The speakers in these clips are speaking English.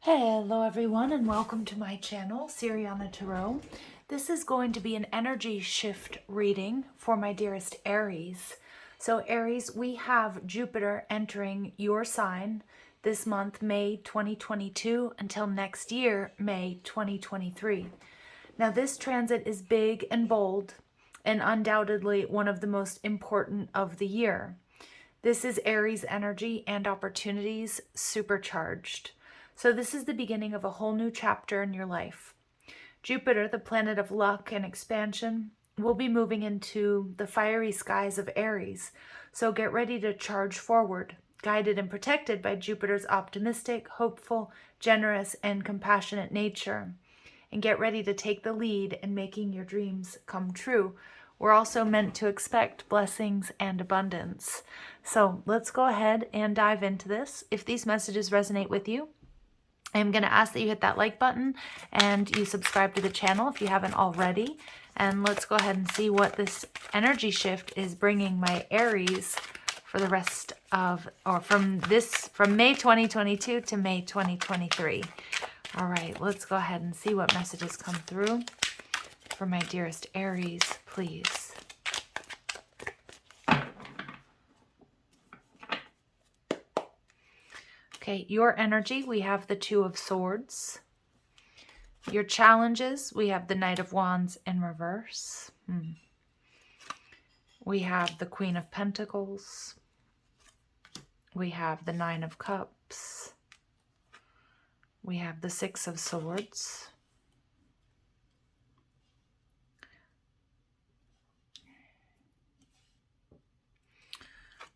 Hello everyone and welcome to my channel, Siriana Tarot. This is going to be an energy shift reading for my dearest Aries. So Aries, we have Jupiter entering your sign this month, May 2022, until next year, May 2023. Now this transit is big and bold and undoubtedly one of the most important of the year. This is Aries energy and opportunities supercharged. So this is the beginning of a whole new chapter in your life. Jupiter, the planet of luck and expansion, will be moving into the fiery skies of Aries. So get ready to charge forward, guided and protected by Jupiter's optimistic, hopeful, generous, and compassionate nature. And get ready to take the lead in making your dreams come true. We're also meant to expect blessings and abundance. So let's go ahead and dive into this. If these messages resonate with you, I'm going to ask that you hit that like button and you subscribe to the channel if you haven't already. And let's go ahead and see what this energy shift is bringing my Aries for the rest of, or from May 2022 to May 2023. All right, let's go ahead and see what messages come through for my dearest Aries, please. Okay, your energy, we have the Two of Swords. Your challenges, we have the Knight of Wands in reverse. We have the Queen of Pentacles. We have the Nine of Cups. We have the Six of Swords.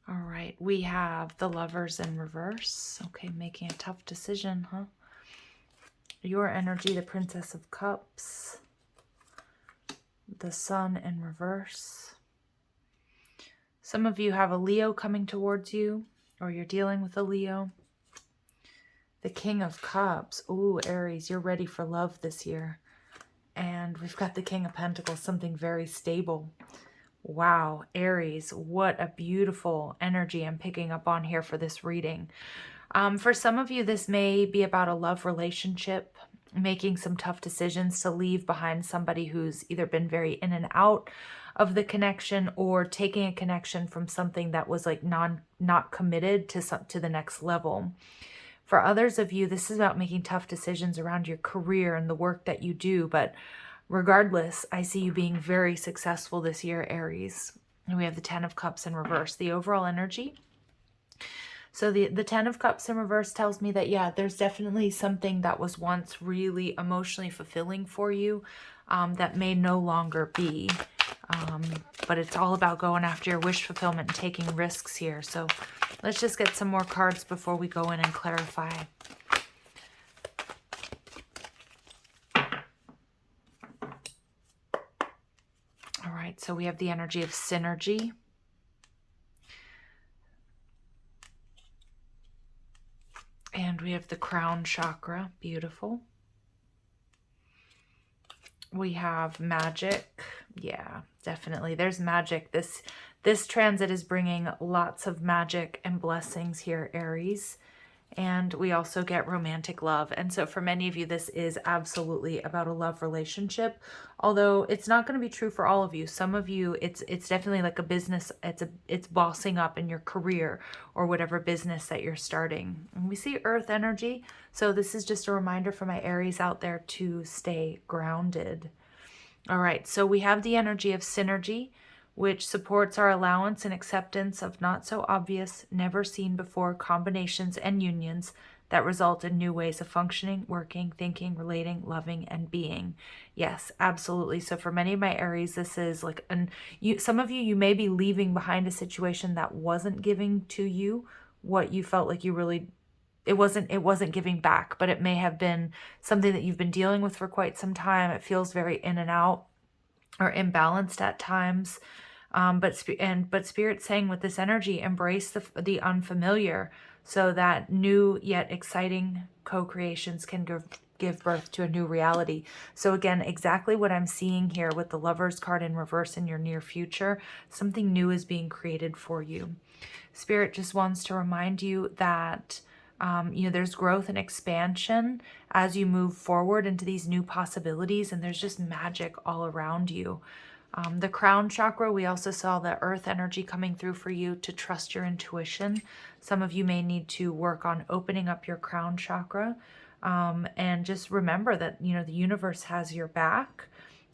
All right, we have the Lovers in reverse. Okay, making a tough decision, huh? Your energy, the Princess of Cups. The Sun in reverse. Some of you have a Leo coming towards you, or you're dealing with a Leo. The King of Cups. Ooh, Aries, you're ready for love this year. And we've got the King of Pentacles, something very stable. Wow, Aries, what a beautiful energy I'm picking up on here for this reading. For some of you, this may be about a love relationship, making some tough decisions to leave behind somebody who's either been very in and out of the connection or taking a connection from something that was like not committed to the next level. For others of you, this is about making tough decisions around your career and the work that you do, but regardless, I see you being very successful this year, Aries. And we have the Ten of Cups in reverse, the overall energy. So the Ten of Cups in reverse tells me that, yeah, there's definitely something that was once really emotionally fulfilling for you that may no longer be. But it's all about going after your wish fulfillment and taking risks here. So let's just get some more cards before we go in and clarify. All right, so we have the energy of synergy. And we have the crown chakra, beautiful. We have magic. Yeah, definitely. There's magic. This transit is bringing lots of magic and blessings here, Aries. And we also get romantic love. And so for many of you, this is absolutely about a love relationship, although it's not going to be true for all of you. Some of you, it's definitely like a business. It's bossing up in your career or whatever business that you're starting. And we see earth energy. So this is just a reminder for my Aries out there to stay grounded. All right. So we have the energy of synergy, which supports our allowance and acceptance of not so obvious, never seen before combinations and unions that result in new ways of functioning, working, thinking, relating, loving, and being. Yes, absolutely. So for many of my Aries, this is like, some of you may be leaving behind a situation that wasn't giving to you what you felt like you really, it wasn't giving back, but it may have been something that you've been dealing with for quite some time. It feels very in and out or imbalanced at times. But Spirit's saying with this energy, embrace the unfamiliar so that new yet exciting co-creations can give birth to a new reality. So again, exactly what I'm seeing here with the Lovers card in reverse in your near future, something new is being created for you. Spirit just wants to remind you that You know, there's growth and expansion as you move forward into these new possibilities, and there's just magic all around you. The crown chakra, we also saw the earth energy coming through for you to trust your intuition. Some of you may need to work on opening up your crown chakra. And just remember that, you know, the universe has your back.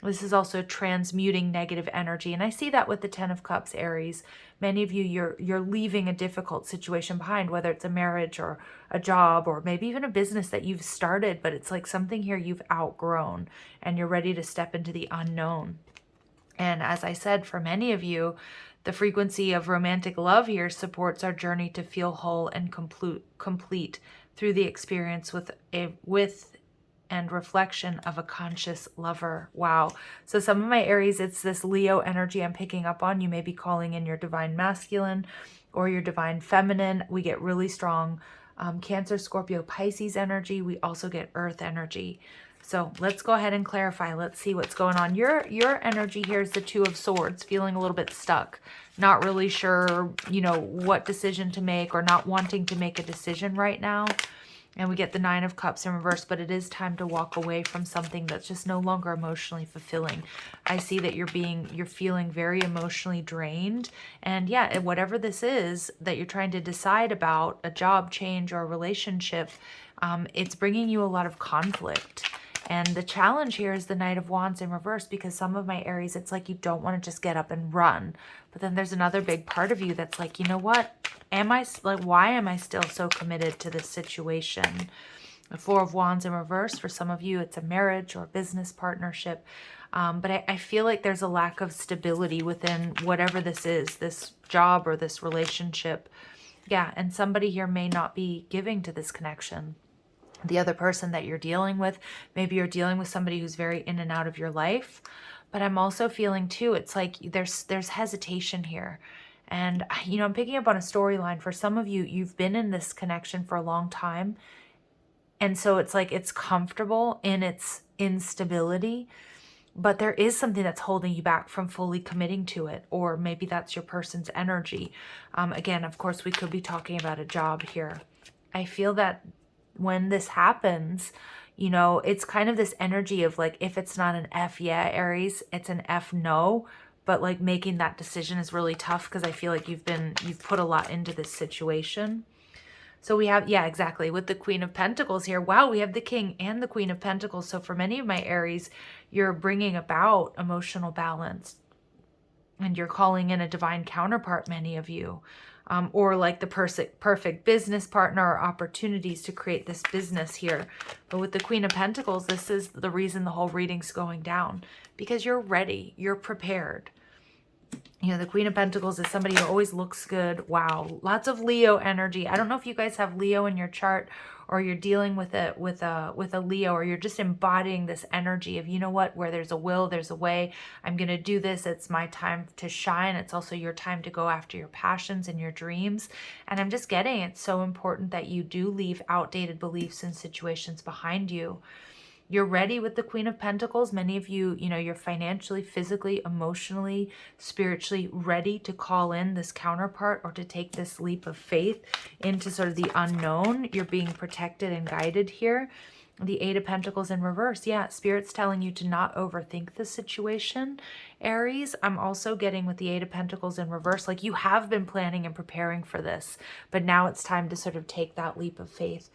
This is also transmuting negative energy. And I see that with the 10 of Cups, Aries. Many of you, you're leaving a difficult situation behind, whether it's a marriage or a job or maybe even a business that you've started, but it's like something here you've outgrown and you're ready to step into the unknown. And as I said, for many of you, the frequency of romantic love here supports our journey to feel whole and complete through the experience with and reflection of a conscious lover. Wow. So some of my Aries, it's this Leo energy I'm picking up on. You may be calling in your divine masculine or your divine feminine. We get really strong Cancer, Scorpio, Pisces energy. We also get earth energy. So let's go ahead and clarify. Let's see what's going on. Your energy here is the Two of Swords, feeling a little bit stuck, not really sure, you know, what decision to make or not wanting to make a decision right now. And we get the Nine of Cups in reverse, but it is time to walk away from something that's just no longer emotionally fulfilling. I see that you're feeling very emotionally drained. And yeah, whatever this is that you're trying to decide about, a job change or a relationship, it's bringing you a lot of conflict. And the challenge here is the Knight of Wands in reverse, because some of my Aries, it's like you don't want to just get up and run. But then there's another big part of you that's like, you know what? Why am I still so committed to this situation? The Four of Wands in reverse, for some of you, it's a marriage or a business partnership. But I feel like there's a lack of stability within whatever this is, this job or this relationship. Yeah, and somebody here may not be giving to this connection. The other person that you're dealing with, maybe you're dealing with somebody who's very in and out of your life. But I'm also feeling too, it's like there's hesitation here. And, you know, I'm picking up on a storyline. For some of you, you've been in this connection for a long time. And so it's like it's comfortable in its instability. But there is something that's holding you back from fully committing to it. Or maybe that's your person's energy. Again, of course, we could be talking about a job here. I feel that when this happens, you know, it's kind of this energy of like, if it's not an F yeah, Aries, it's an F no. But like making that decision is really tough because I feel like you've put a lot into this situation. So we have, yeah, exactly. With the Queen of Pentacles here, wow, we have the King and the Queen of Pentacles. So for many of my Aries, you're bringing about emotional balance and you're calling in a divine counterpart, many of you. Or like the perfect business partner or opportunities to create this business here. But with the Queen of Pentacles, this is the reason the whole reading's going down. Because you're ready. You're prepared. You know, the Queen of Pentacles is somebody who always looks good. Wow. Lots of Leo energy. I don't know if you guys have Leo in your chart or you're dealing with a Leo, or you're just embodying this energy of, you know what, where there's a will, there's a way. I'm going to do this. It's my time to shine. It's also your time to go after your passions and your dreams. And I'm just getting, it's so important that you do leave outdated beliefs and situations behind you. You're ready with the Queen of Pentacles. Many of you, you know, you're financially, physically, emotionally, spiritually ready to call in this counterpart or to take this leap of faith into sort of the unknown. You're being protected and guided here. The Eight of Pentacles in reverse. Yeah, Spirit's telling you to not overthink the situation, Aries. I'm also getting with the Eight of Pentacles in reverse, like you have been planning and preparing for this, but now it's time to sort of take that leap of faith.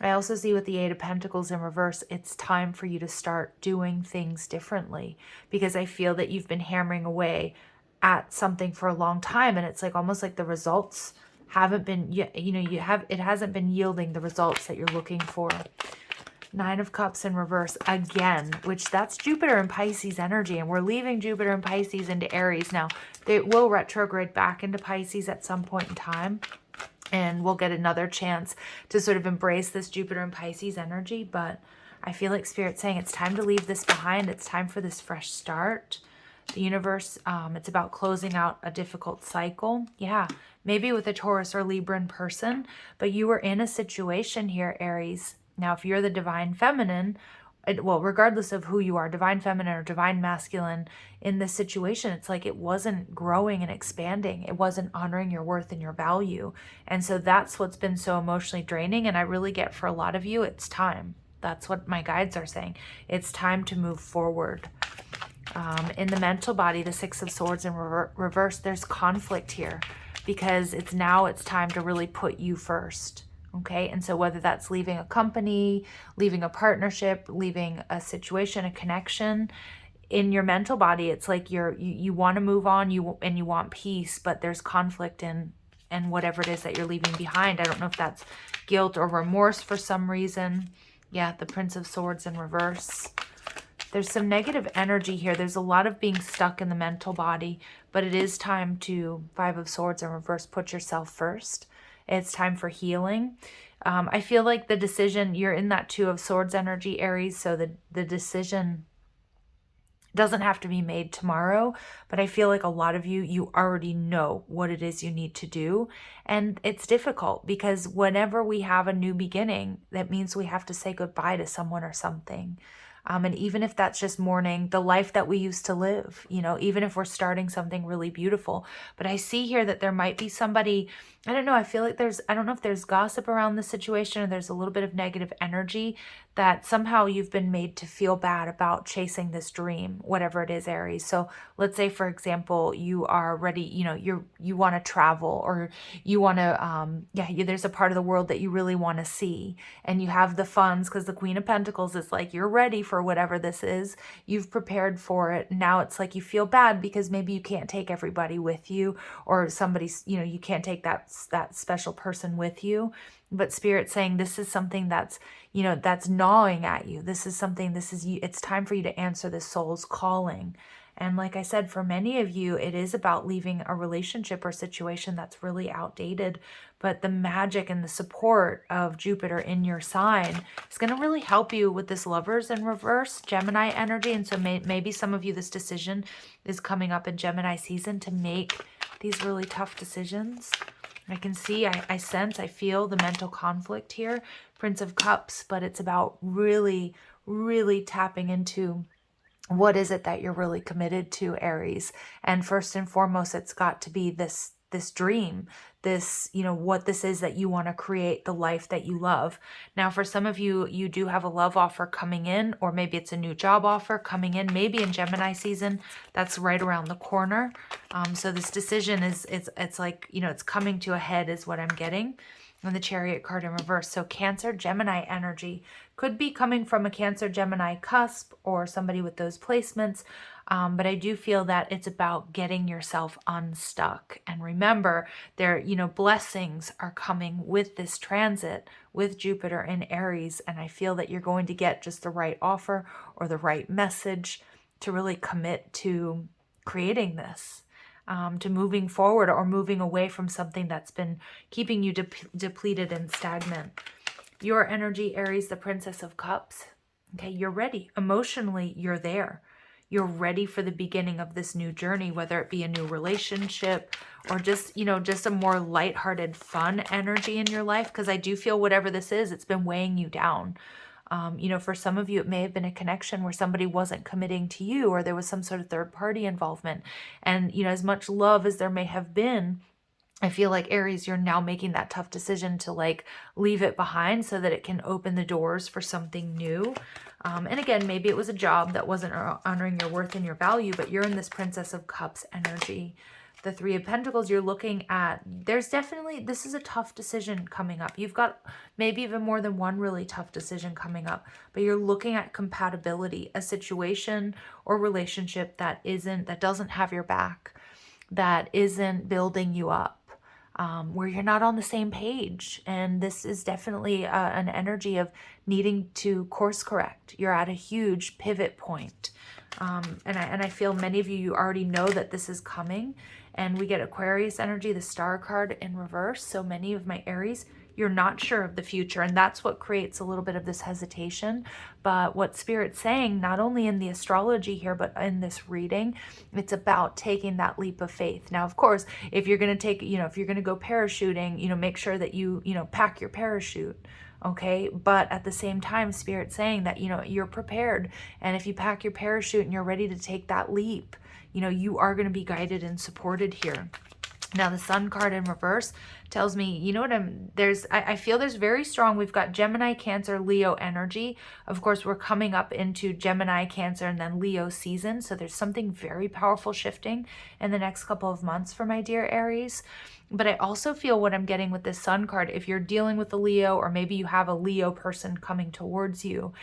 I also see with the Eight of Pentacles in reverse, it's time for you to start doing things differently, because I feel that you've been hammering away at something for a long time, and it's like almost like the results haven't been, it hasn't been yielding the results that you're looking for. Nine of Cups in reverse again, which that's Jupiter and Pisces energy, and we're leaving Jupiter and Pisces into Aries. Now, they will retrograde back into Pisces at some point in time. And we'll get another chance to sort of embrace this Jupiter and Pisces energy. But I feel like Spirit's saying it's time to leave this behind. It's time for this fresh start. The universe, it's about closing out a difficult cycle. Yeah, maybe with a Taurus or Libran person. But you were in a situation here, Aries. Now, if you're the divine feminine, well, regardless of who you are, divine feminine or divine masculine, in this situation, it's like it wasn't growing and expanding. It wasn't honoring your worth and your value. And so that's what's been so emotionally draining. And I really get, for a lot of you, it's time. That's what my guides are saying. It's time to move forward. In the mental body, the Six of Swords in reverse, there's conflict here because it's time to really put you first. Okay, and so whether that's leaving a company, leaving a partnership, leaving a situation, a connection, in your mental body, it's like you want to move on, you want peace, but there's conflict in whatever it is that you're leaving behind. I don't know if that's guilt or remorse for some reason. Yeah, the Prince of Swords in reverse. There's some negative energy here. There's a lot of being stuck in the mental body, but it is time to, Five of Swords in reverse, put yourself first. It's time for healing. I feel like the decision, you're in that Two of Swords energy, Aries, so the decision doesn't have to be made tomorrow, but I feel like a lot of you already know what it is you need to do. And it's difficult because whenever we have a new beginning, that means we have to say goodbye to someone or something. And even if that's just mourning the life that we used to live, even if we're starting something really beautiful. But I see here that there might be somebody, I don't know, I feel like I don't know if there's gossip around the situation or there's a little bit of negative energy that somehow you've been made to feel bad about chasing this dream, whatever it is, Aries. So let's say, for example, you are ready, you want to travel, or you want to, there's a part of the world that you really want to see, and you have the funds because the Queen of Pentacles is like, you're ready for whatever this is. You've prepared for it. Now it's like you feel bad because maybe you can't take everybody with you, or somebody's, you can't take that special person with you. But Spirit's saying this is something that's, that's gnawing at you. It's time for you to answer this soul's calling. And like I said, for many of you, it is about leaving a relationship or situation that's really outdated. But the magic and the support of Jupiter in your sign is going to really help you with this Lovers in reverse, Gemini energy. And so maybe some of you, this decision is coming up in Gemini season to make these really tough decisions. I can see, I sense, I feel the mental conflict here, Prince of Cups, but it's about really, really tapping into what is it that you're really committed to, Aries. And first and foremost, it's got to be this dream, this, what this is that you want to create, the life that you love. Now, for some of you, you do have a love offer coming in, or maybe it's a new job offer coming in, maybe in Gemini season, that's right around the corner. So this decision it's like, it's coming to a head is what I'm getting. And the Chariot card in reverse. So Cancer, Gemini energy could be coming from a Cancer, Gemini cusp or somebody with those placements. But I do feel that it's about getting yourself unstuck. And remember, blessings are coming with this transit with Jupiter in Aries. And I feel that you're going to get just the right offer or the right message to really commit to creating this. To moving forward or moving away from something that's been keeping you depleted and stagnant. Your energy, Aries, the Princess of Cups. Okay, you're ready. Emotionally, you're there. You're ready for the beginning of this new journey, whether it be a new relationship or just, just a more lighthearted, fun energy in your life. Because I do feel whatever this is, it's been weighing you down. For some of you, it may have been a connection where somebody wasn't committing to you, or there was some sort of third party involvement. And, as much love as there may have been, I feel like, Aries, you're now making that tough decision to leave it behind so that it can open the doors for something new. And again, maybe it was a job that wasn't honoring your worth and your value, but you're in this Princess of Cups energy. The Three of Pentacles, you're looking at, this is a tough decision coming up. You've got maybe even more than one really tough decision coming up, but you're looking at compatibility, a situation or relationship that doesn't have your back, that isn't building you up, where you're not on the same page. And this is definitely an energy of needing to course correct. You're at a huge pivot point. And I feel many of you already know that this is coming. And we get Aquarius energy, the Star card in reverse. So many of my Aries, you're not sure of the future. And that's what creates a little bit of this hesitation. But what Spirit's saying, not only in the astrology here, but in this reading, it's about taking that leap of faith. Now, of course, if you're going to take, if you're going to go parachuting, make sure that you, pack your parachute. okay? But at the same time, Spirit's saying that, you know, you're prepared. And if you pack your parachute and you're ready to take that leap, you know, you are going to be guided and supported here. Now, the Sun card in reverse tells me, you know what, I feel there's very strong, we've got Gemini, Cancer, Leo energy. Of course, we're coming up into Gemini, Cancer, and then Leo season. So there's something very powerful shifting in the next couple of months for my dear Aries. But I also feel what I'm getting with this Sun card, if you're dealing with a Leo, or maybe you have a Leo person coming towards you,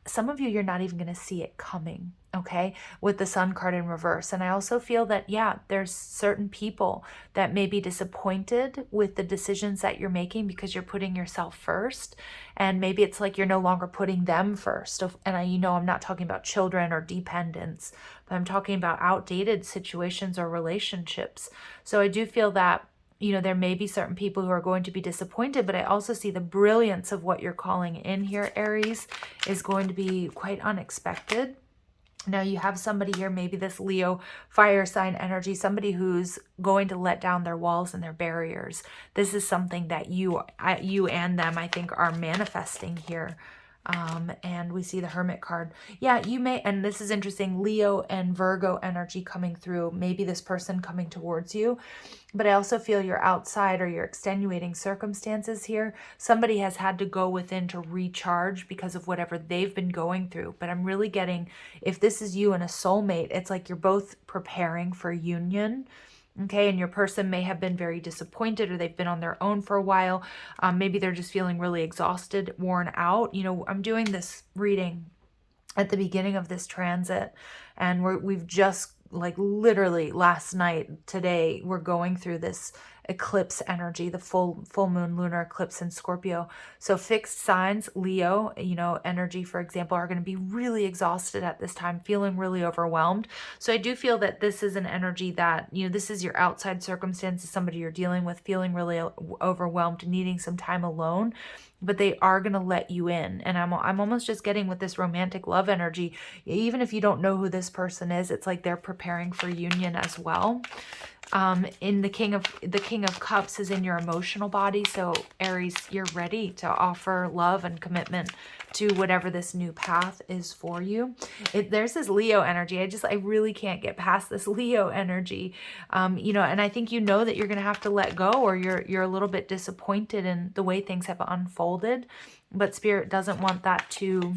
some of you, you're not even going to see it coming, okay, with the Sun card in reverse. And I also feel that, yeah, there's certain people that may be disappointed with the decisions that you're making because you're putting yourself first. And maybe it's like you're no longer putting them first. And you know, I'm not talking about children or dependents, but I'm talking about outdated situations or relationships. So I do feel that, you know, there may be certain people who are going to be disappointed, but I also see the brilliance of what you're calling in here, Aries, is going to be quite unexpected. Now you have somebody here, maybe this Leo fire sign energy, somebody who's going to let down their walls and their barriers. This is something that you and them, I think, are manifesting here. And we see the Hermit card. Yeah, you may, and this is interesting, Leo and Virgo energy coming through, maybe this person coming towards you. But I also feel you're outside or you're extenuating circumstances here. Somebody has had to go within to recharge because of whatever they've been going through. But I'm really getting, if this is you and a soulmate, it's like you're both preparing for union. Okay, and your person may have been very disappointed, or they've been on their own for a while. Maybe they're just feeling really exhausted, worn out. You know, I'm doing this reading at the beginning of this transit, and we've just, like, literally last night, today, we're going through this eclipse energy, the full moon lunar eclipse in Scorpio. So fixed signs, Leo, you know, energy, for example, are going to be really exhausted at this time, feeling really overwhelmed. So I do feel that this is an energy that, you know, this is your outside circumstances, somebody you're dealing with, feeling really overwhelmed, needing some time alone. But they are going to let you in. And I'm almost just getting with this romantic love energy, even if you don't know who this person is, it's like they're preparing for union as well. In the King of Cups is in your emotional body. So Aries, you're ready to offer love and commitment to whatever this new path is for you. There's this Leo energy. I really can't get past this Leo energy. You know, and I think you know that you're going to have to let go, or you're a little bit disappointed in the way things have unfolded. But Spirit doesn't want that to,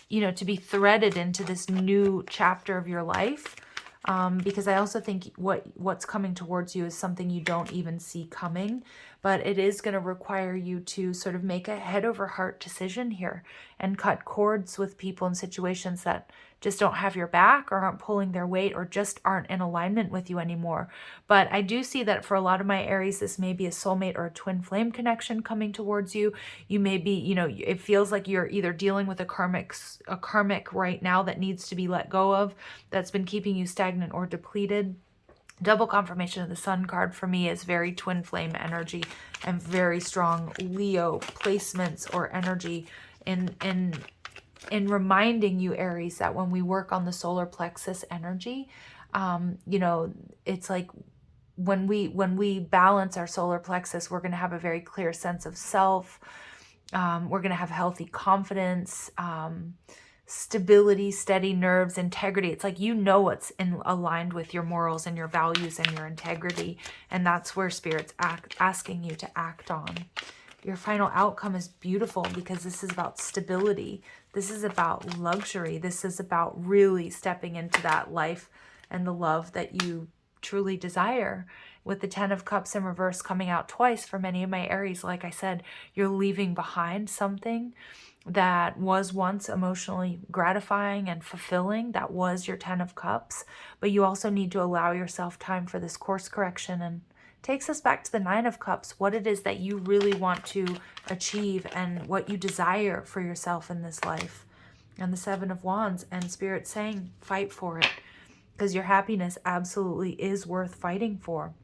you know, to be threaded into this new chapter of your life. Because I also think what's coming towards you is something you don't even see coming, but it is going to require you to sort of make a head over heart decision here and cut cords with people in situations that just don't have your back, or aren't pulling their weight, or just aren't in alignment with you anymore. But I do see that for a lot of my Aries, this may be a soulmate or a twin flame connection coming towards you. You may be, you know, it feels like you're either dealing with a karmic right now that needs to be let go of, that's been keeping you stagnant or depleted. Double confirmation of the Sun card for me is very twin flame energy and very strong Leo placements or energy in reminding you, Aries, that when we work on the solar plexus energy, you know, it's like when we balance our solar plexus, we're going to have a very clear sense of self. We're going to have healthy confidence, stability, steady nerves, integrity. It's like, you know, what's aligned with your morals and your values and your integrity. And that's where Spirit's asking you to act on. Your final outcome is beautiful because this is about stability. This is about luxury. This is about really stepping into that life and the love that you truly desire. With the 10 of Cups in reverse coming out twice for many of my Aries, like I said, you're leaving behind something that was once emotionally gratifying and fulfilling. That was your 10 of Cups. But you also need to allow yourself time for this course correction, and takes us back to the 9 of Cups, what it is that you really want to achieve and what you desire for yourself in this life. And the 7 of Wands, and Spirit saying, fight for it, because your happiness absolutely is worth fighting for.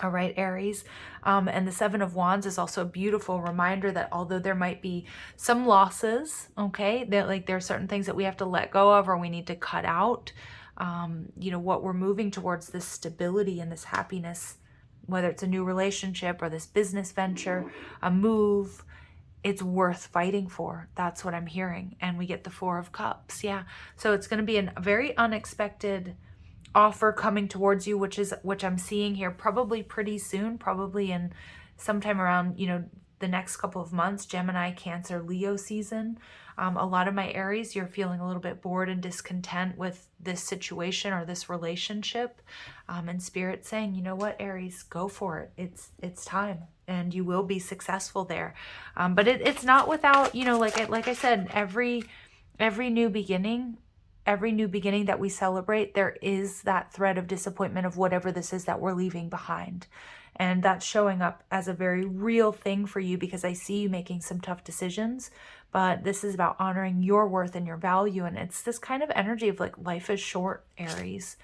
All right, Aries. And the 7 of Wands is also a beautiful reminder that although there might be some losses, okay, that like there are certain things that we have to let go of or we need to cut out. You know, what we're moving towards, this stability and this happiness, whether it's a new relationship or this business venture, a move, it's worth fighting for. That's what I'm hearing. And we get the Four of Cups. Yeah. So it's going to be a very unexpected offer coming towards you, which I'm seeing here probably pretty soon, probably in sometime around, the next couple of months, Gemini, Cancer, Leo season. A lot of my Aries, you're feeling a little bit bored and discontent with this situation or this relationship. And Spirit saying, you know what, Aries, go for it. It's time, and you will be successful there. But it's not without, like I said, every new beginning, that we celebrate, there is that thread of disappointment of whatever this is that we're leaving behind. And that's showing up as a very real thing for you, because I see you making some tough decisions, but this is about honoring your worth and your value. And it's this kind of energy of like, life is short, Aries.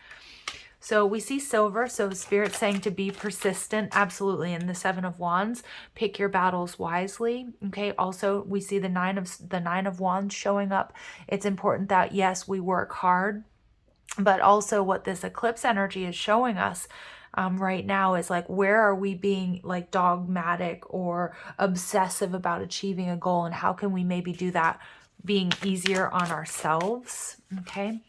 So we see silver. So Spirit saying to be persistent. Absolutely. And the Seven of Wands, pick your battles wisely. Okay. Also, we see the Nine of Wands showing up. It's important that, yes, we work hard, but also what this eclipse energy is showing us right now is like, where are we being like dogmatic or obsessive about achieving a goal, and how can we maybe do that being easier on ourselves? Okay.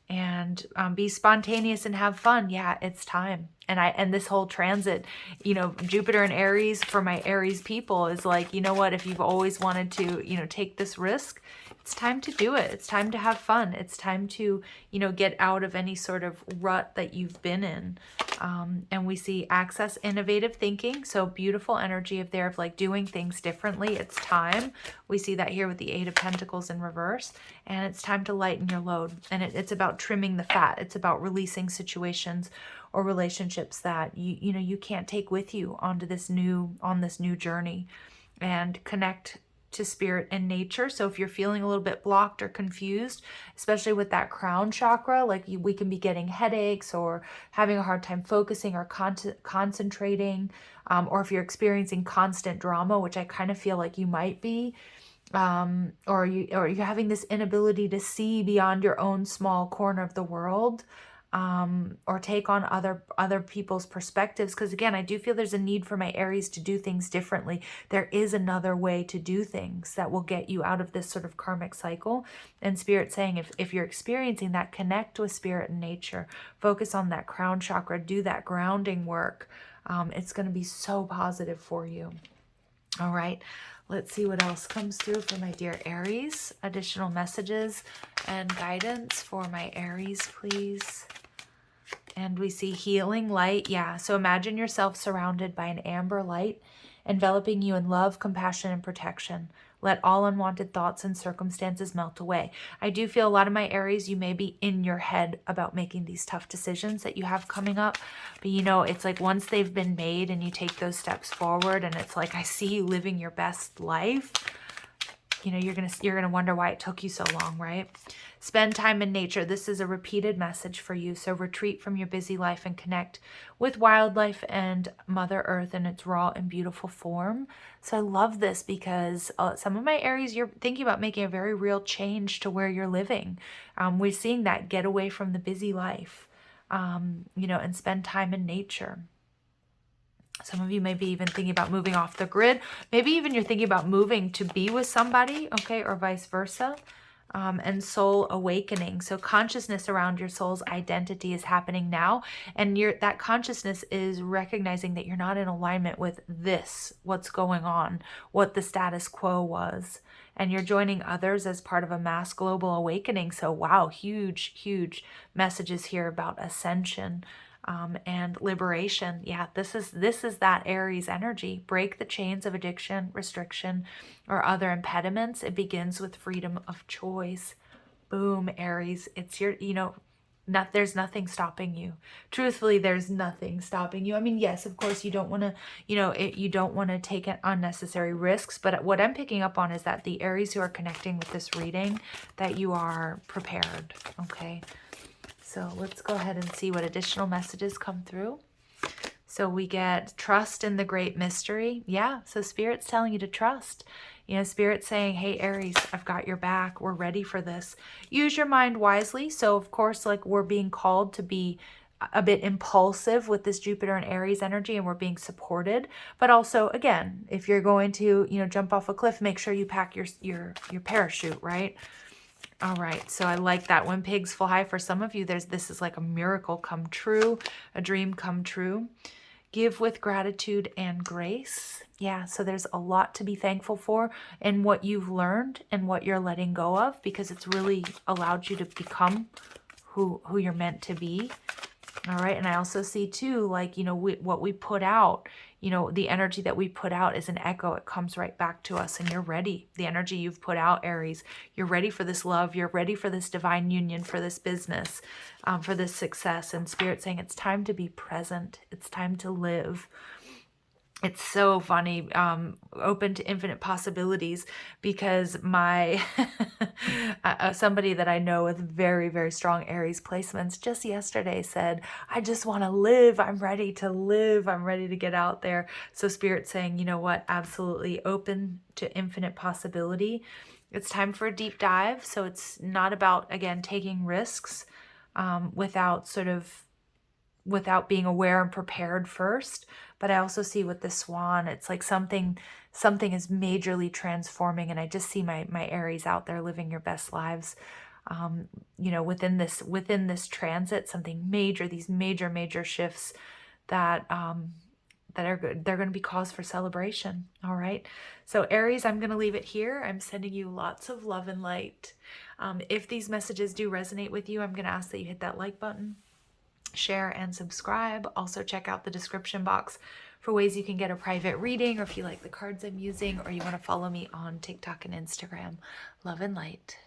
And be spontaneous and have fun. Yeah, it's time. And this whole transit, Jupiter and Aries, for my Aries people, is like, you know what, if you've always wanted to, take this risk, it's time to do it. It's time to have fun. It's time to, get out of any sort of rut that you've been in. And we see access, innovative thinking. So beautiful energy of like doing things differently. It's time. We see that here with the Eight of Pentacles in reverse. And it's time to lighten your load. And it's about trimming the fat. It's about releasing situations or relationships that you can't take with you on this new journey, and connect to Spirit and nature. So if you're feeling a little bit blocked or confused, especially with that crown chakra, like we can be getting headaches or having a hard time focusing or concentrating, or if you're experiencing constant drama, which I kind of feel like you might be, or you're having this inability to see beyond your own small corner of the world, or take on other people's perspectives. Because again, I do feel there's a need for my Aries to do things differently. There is another way to do things that will get you out of this sort of karmic cycle. And Spirit saying, if you're experiencing that, connect with Spirit and nature, focus on that crown chakra, do that grounding work. It's going to be so positive for you. All right. Let's see what else comes through for my dear Aries. Additional messages and guidance for my Aries, please. And we see healing light. Yeah, so imagine yourself surrounded by an amber light, enveloping you in love, compassion, and protection. Let all unwanted thoughts and circumstances melt away. I do feel a lot of my Aries, you may be in your head about making these tough decisions that you have coming up. But it's like once they've been made and you take those steps forward, and it's like, I see you living your best life. You're gonna wonder why it took you so long, right? Spend time in nature. This is a repeated message for you. So retreat from your busy life and connect with wildlife and Mother Earth in its raw and beautiful form. So I love this because some of my Aries, you're thinking about making a very real change to where you're living. We're seeing that, get away from the busy life, and spend time in nature. Some of you may be even thinking about moving off the grid. Maybe even you're thinking about moving to be with somebody, okay, or vice versa. And soul awakening. So consciousness around your soul's identity is happening now. And that consciousness is recognizing that you're not in alignment with what's going on, what the status quo was. And you're joining others as part of a mass global awakening. So wow, huge, huge messages here about ascension. And liberation. Yeah, this is that Aries energy. Break the chains of addiction, restriction, or other impediments. It begins with freedom of choice. Boom, Aries. It's your, there's nothing stopping you. Truthfully, there's nothing stopping you. I mean, yes, of course, you don't want to, you don't want to take unnecessary risks. But what I'm picking up on is that the Aries who are connecting with this reading, that you are prepared. Okay. So let's go ahead and see what additional messages come through. So we get trust in the great mystery. Yeah, so Spirit's telling you to trust. Spirit's saying, hey, Aries, I've got your back. We're ready for this. Use your mind wisely. So, of course, like we're being called to be a bit impulsive with this Jupiter and Aries energy, and we're being supported. But also, again, if you're going to, jump off a cliff, make sure you pack your parachute, right? All right, so I like that. When pigs fly, for some of you, this is like a miracle come true, a dream come true. Give with gratitude and grace. Yeah, so there's a lot to be thankful for in what you've learned and what you're letting go of, because it's really allowed you to become who you're meant to be. All right, and I also see too, like, what we put out, the energy that we put out is an echo. It comes right back to us, and you're ready. The energy you've put out, Aries, you're ready for this love. You're ready for this divine union, for this business, for this success. And Spirit saying it's time to be present. It's time to live. It's so funny, open to infinite possibilities, because my somebody that I know with very, very strong Aries placements just yesterday said, I just want to live. I'm ready to live. I'm ready to get out there. So Spirit saying, you know what? Absolutely open to infinite possibility. It's time for a deep dive. So it's not about, again, taking risks without being aware and prepared first. But I also see with the swan, it's like something is majorly transforming, and I just see my Aries out there living your best lives. Within this transit, something major, these major shifts that are good. They're going to be cause for celebration. All right. So Aries, I'm going to leave it here. I'm sending you lots of love and light. If these messages do resonate with you, I'm going to ask that you hit that like button, share, and subscribe. Also check out the description box for ways you can get a private reading, or if you like the cards I'm using, or you want to follow me on TikTok and Instagram. Love and light.